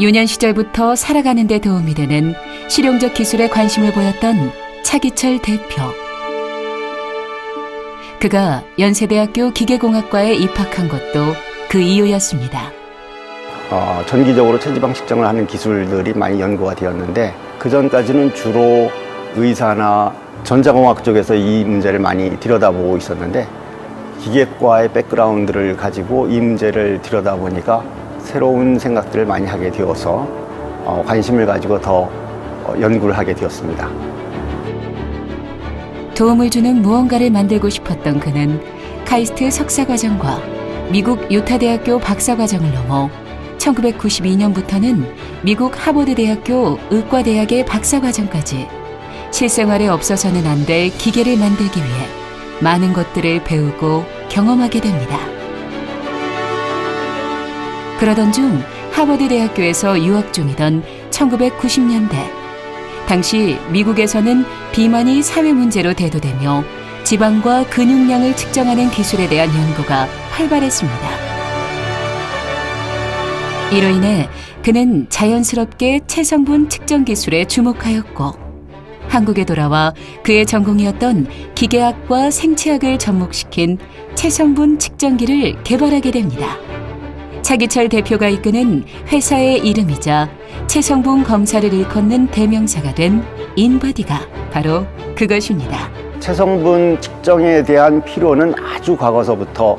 유년 시절부터 살아가는 데 도움이 되는 실용적 기술에 관심을 보였던 차기철 대표. 그가 연세대학교 기계공학과에 입학한 것도 그 이유였습니다. 전기적으로 체지방 측정을 하는 기술들이 많이 연구가 되었는데 그전까지는 주로 의사나 전자공학 쪽에서 이 문제를 많이 들여다보고 있었는데 기계과의 백그라운드를 가지고 이 문제를 들여다보니까 새로운 생각들을 많이 하게 되어서 관심을 가지고 더 연구를 하게 되었습니다. 도움을 주는 무언가를 만들고 싶었던 그는 카이스트 석사과정과 미국 유타대학교 박사과정을 넘어 1992년부터는 미국 하버드대학교 의과대학의 박사과정까지 실생활에 없어서는 안 될 기계를 만들기 위해 많은 것들을 배우고 경험하게 됩니다. 그러던 중 하버드대학교에서 유학 중이던 1990년대, 당시 미국에서는 비만이 사회 문제로 대두되며 지방과 근육량을 측정하는 기술에 대한 연구가 활발했습니다. 이로 인해 그는 자연스럽게 체성분 측정 기술에 주목하였고 한국에 돌아와 그의 전공이었던 기계학과 생체학을 접목시킨 체성분 측정기를 개발하게 됩니다. 차기철 대표가 이끄는 회사의 이름이자 체성분 검사를 일컫는 대명사가 된 인바디가 바로 그것입니다. 체성분 측정에 대한 필요는 아주 과거서부터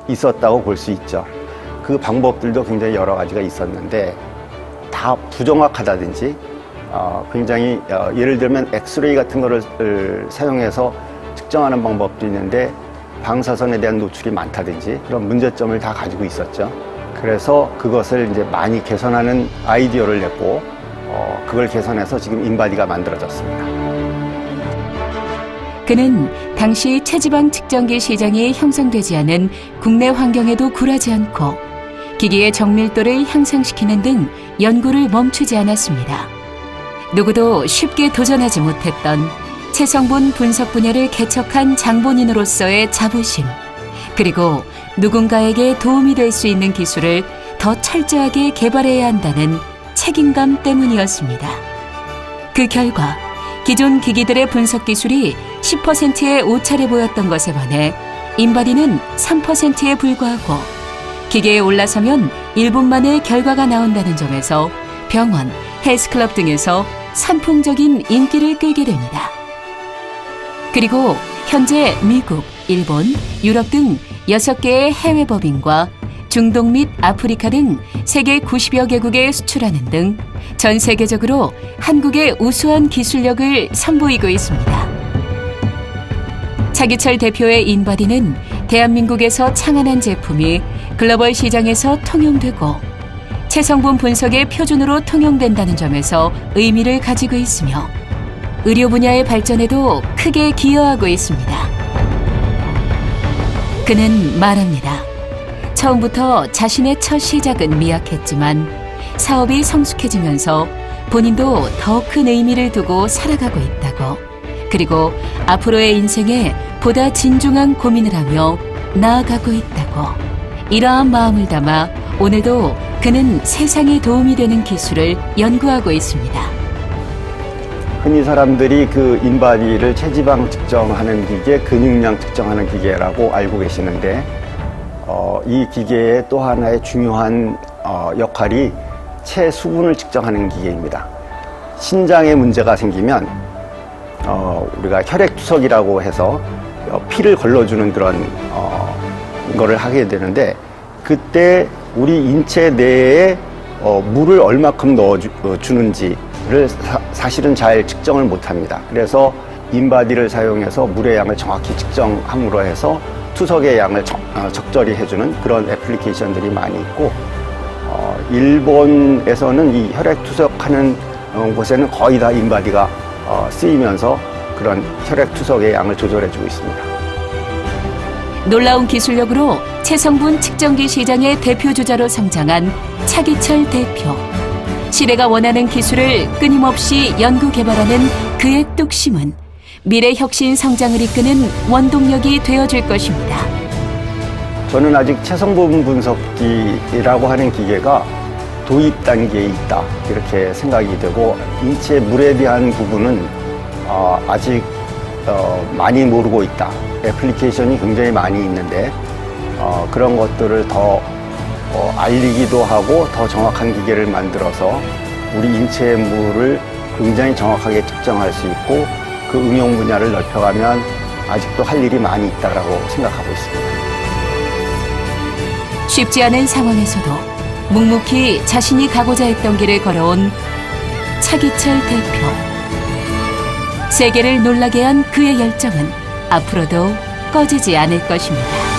있었다고 볼 수 있죠. 그 방법들도 굉장히 여러 가지가 있었는데 다 부정확하다든지 굉장히 예를 들면 엑스레이 같은 거를 사용해서 측정하는 방법도 있는데 방사선에 대한 노출이 많다든지 그런 문제점을 다 가지고 있었죠. 그래서 그것을 이제 많이 개선하는 아이디어를 냈고 그걸 개선해서 지금 인바디가 만들어졌습니다. 그는 당시 체지방 측정기 시장이 형성되지 않은 국내 환경에도 굴하지 않고 기기의 정밀도를 향상시키는 등 연구를 멈추지 않았습니다. 누구도 쉽게 도전하지 못했던 체성분 분석 분야를 개척한 장본인으로서의 자부심, 그리고 누군가에게 도움이 될 수 있는 기술을 더 철저하게 개발해야 한다는 책임감 때문이었습니다. 그 결과 기존 기기들의 분석 기술이 10%의 오차를 보였던 것에 반해 인바디는 3%에 불과하고 기계에 올라서면 1분 만에 결과가 나온다는 점에서 병원, 헬스클럽 등에서 선풍적인 인기를 끌게 됩니다. 그리고 현재 미국, 일본, 유럽 등 6개의 해외 법인과 중동 및 아프리카 등 세계 90여 개국에 수출하는 등 전 세계적으로 한국의 우수한 기술력을 선보이고 있습니다. 차기철 대표의 인바디는 대한민국에서 창안한 제품이 글로벌 시장에서 통용되고 체성분 분석의 표준으로 통용된다는 점에서 의미를 가지고 있으며 의료 분야의 발전에도 크게 기여하고 있습니다. 그는 말합니다. 처음부터 자신의 첫 시작은 미약했지만 사업이 성숙해지면서 본인도 더 큰 의미를 두고 살아가고 있다고, 그리고 앞으로의 인생에 보다 진중한 고민을 하며 나아가고 있다고, 이러한 마음을 담아 오늘도 그는 세상에 도움이 되는 기술을 연구하고 있습니다. 흔히 사람들이 그 인바디를 체지방 측정하는 기계, 근육량 측정하는 기계라고 알고 계시는데 이 기계의 또 하나의 중요한 역할이 체수분을 측정하는 기계입니다. 신장에 문제가 생기면 우리가 혈액투석이라고 해서 피를 걸러주는 그런 거를 하게 되는데 그때 우리 인체 내에 물을 얼마큼 넣어주는지를 사실은 잘 측정을 못합니다. 그래서 인바디를 사용해서 물의 양을 정확히 측정함으로 해서 투석의 양을 적절히 해주는 그런 애플리케이션들이 많이 있고 일본에서는 이 혈액 투석하는 곳에는 거의 다 인바디가 쓰이면서 그런 혈액 투석의 양을 조절해주고 있습니다. 놀라운 기술력으로 체성분 측정기 시장의 대표주자로 성장한 차기철 대표. 시대가 원하는 기술을 끊임없이 연구 개발하는 그의 뚝심은 미래 혁신 성장을 이끄는 원동력이 되어줄 것입니다. 저는 아직 체성분 분석기라고 하는 기계가 도입 단계에 있다 이렇게 생각이 되고 인체 물에 대한 부분은 아직 많이 모르고 있다. 애플리케이션이 굉장히 많이 있는데 그런 것들을 더 알리기도 하고 더 정확한 기계를 만들어서 우리 인체의 물을 굉장히 정확하게 측정할 수 있고 그 응용 분야를 넓혀가면 아직도 할 일이 많이 있다고 생각하고 있습니다. 쉽지 않은 상황에서도 묵묵히 자신이 가고자 했던 길을 걸어온 차기철 대표. 세계를 놀라게 한 그의 열정은 앞으로도 꺼지지 않을 것입니다.